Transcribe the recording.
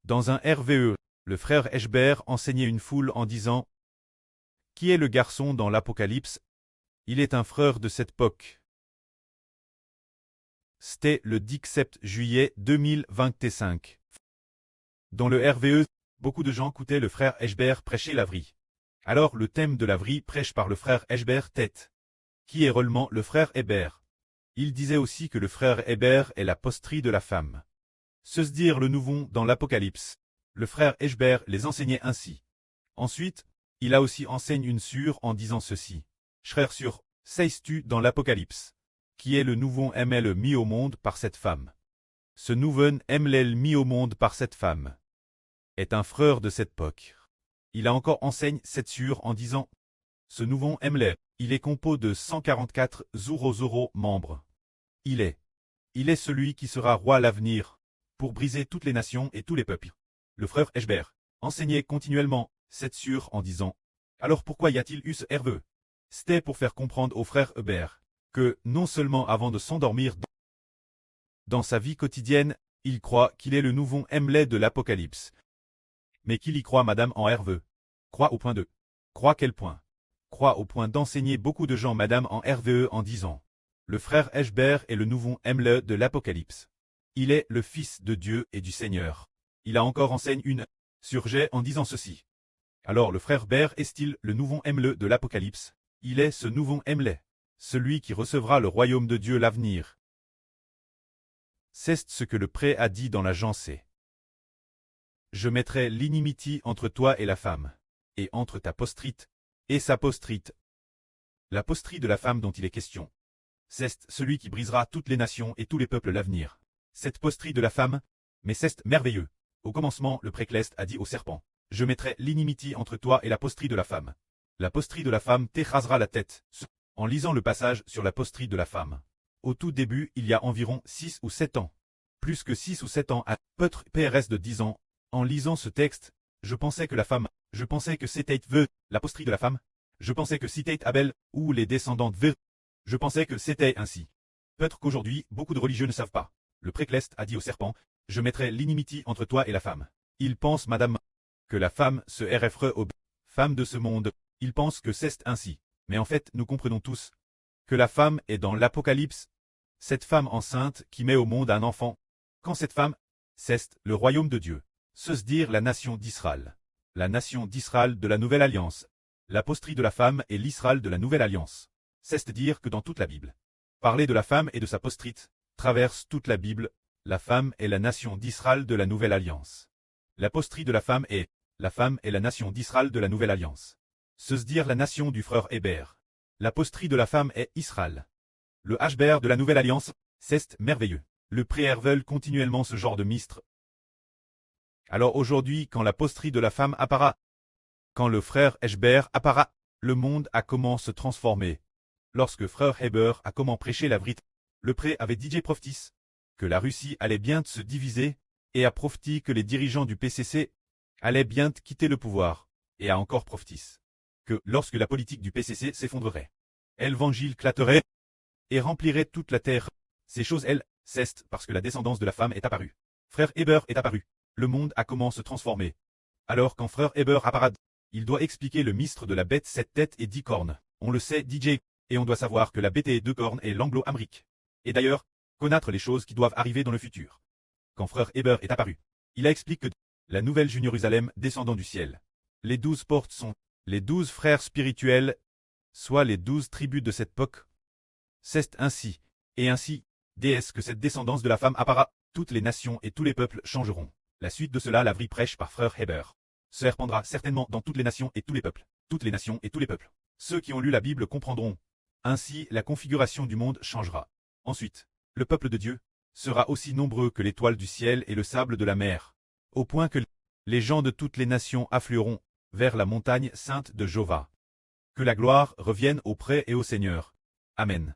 Dans un RVE, le frère Eshber enseignait une foule en disant « Qui est le garçon dans l'Apocalypse? Il est un frère de cette époque. » C'était le 17 juillet 2025. Dans le RVE, beaucoup de gens écoutaient le frère Eshber prêcher la vie. Alors le thème de la vie prêche par le frère Eshber tête. Qui est réellement le frère Eshber? Il disait aussi que le frère Eshber est la posterie de la femme. Se dire le nouveau dans l'Apocalypse. Le frère Eshber les enseignait ainsi. Ensuite, il a aussi enseigné une sûre en disant ceci. Frère sûr, sais-tu dans l'Apocalypse, qui est le nouveau ML mis au monde par cette femme. Ce nouveau ML mis au monde par cette femme est un frère de cette époque. Il a encore enseigné cette sûre en disant, ce nouveau ML, il est composé de 144 000 membres. Il est celui qui sera roi à l'avenir, pour briser toutes les nations et tous les peuples. Le frère Eshber enseignait continuellement cette sûre en disant, alors pourquoi y a-t-il eu ce RVE? C'était pour faire comprendre au frère Eshber que, non seulement avant de s'endormir dans sa vie quotidienne, il croit qu'il est le nouveau ML de l'Apocalypse, mais qu'il y croit madame en RVE. Croit au point de. Croit quel point? Croit au point d'enseigner beaucoup de gens madame en RVE en disant, le frère Eshber est le nouveau ML de l'Apocalypse. Il est le Fils de Dieu et du Seigneur. Il a encore enseigné une surjet en disant ceci. Alors le frère Ber est-il le nouveau ML de l'Apocalypse? Il est ce nouveau ML, celui qui recevra le royaume de Dieu l'avenir. C'est ce que le prêtre a dit dans la Gencée. Je mettrai l'inimitié entre toi et la femme, et entre ta postrite et sa postrite. La posterie de la femme dont il est question. C'est celui qui brisera toutes les nations et tous les peuples l'avenir. Cette posterie de la femme, mais c'est merveilleux. Au commencement, le précleste a dit au serpent, je mettrai l'inimitié entre toi et la posterie de la femme. La posterie de la femme t'écrasera la tête. En lisant le passage sur la posterie de la femme. Au tout début, il y a environ 6 ou 7 ans. Plus que 6 ou 7 ans à peut-être PRS de 10 ans. En lisant ce texte, je pensais que c'était la posterie de la femme. Je pensais que c'était Abel, ou les descendants de Je pensais que c'était ainsi. Peut-être qu'aujourd'hui, beaucoup de religieux ne savent pas. Le précleste a dit au serpent, je mettrai l'inimitié entre toi et la femme. Il pense, madame, que la femme se RFRE aux femmes de ce monde. Il pense que c'est ainsi. Mais en fait, nous comprenons tous que la femme est dans l'Apocalypse. Cette femme enceinte qui met au monde un enfant. Quand cette femme, c'est le royaume de Dieu. Se dire la nation d'Israël. La nation d'Israël de la Nouvelle Alliance. La posterie de la femme est l'Israël de la Nouvelle Alliance. C'est dire que dans toute la Bible, parler de la femme et de sa postrite traverse toute la Bible. La femme est la nation d'Israël de la Nouvelle Alliance. La posterie de la femme est la nation d'Israël de la Nouvelle Alliance. Se dire la nation du frère Héber. La posterie de la femme est Israël. Le Hber de la Nouvelle Alliance, c'est merveilleux. Le prière veulent continuellement ce genre de mistre. Alors aujourd'hui, quand la posterie de la femme apparaît, quand le frère Eshber apparaît, le monde a comment se transformer. Lorsque frère Heber a comment prêcher la vérité, le prêtre avait dit prophétis que la Russie allait bien se diviser, et a prophétisé que les dirigeants du PCC allaient bien quitter le pouvoir, et a encore prophétisé que lorsque la politique du PCC s'effondrerait, l'évangile clatterait et remplirait toute la terre. Ces choses, c'est parce que la descendance de la femme est apparue. Frère Heber est apparu. Le monde a comment se transformer. Alors quand frère Heber apparaît, il doit expliquer le mystre de la bête 7 têtes et 10 cornes. On le sait, DJ, et on doit savoir que la bête et 2 cornes est l'anglo-amérique. Et d'ailleurs, connaître les choses qui doivent arriver dans le futur. Quand frère Heber est apparu, il a expliqué que la nouvelle Jérusalem descendant du ciel. Les 12 portes sont les 12 frères spirituels, soit les 12 tribus de cette époque. C'est ainsi, et ainsi, déesse que cette descendance de la femme apparaît, toutes les nations et tous les peuples changeront. La suite de cela, la vraie prêche par frère Heber se répandra certainement dans toutes les nations et tous les peuples. Toutes les nations et tous les peuples. Ceux qui ont lu la Bible comprendront. Ainsi, la configuration du monde changera. Ensuite, le peuple de Dieu sera aussi nombreux que l'étoile du ciel et le sable de la mer, au point que les gens de toutes les nations afflueront vers la montagne sainte de Jova. Que la gloire revienne au prêtre et au Seigneur. Amen.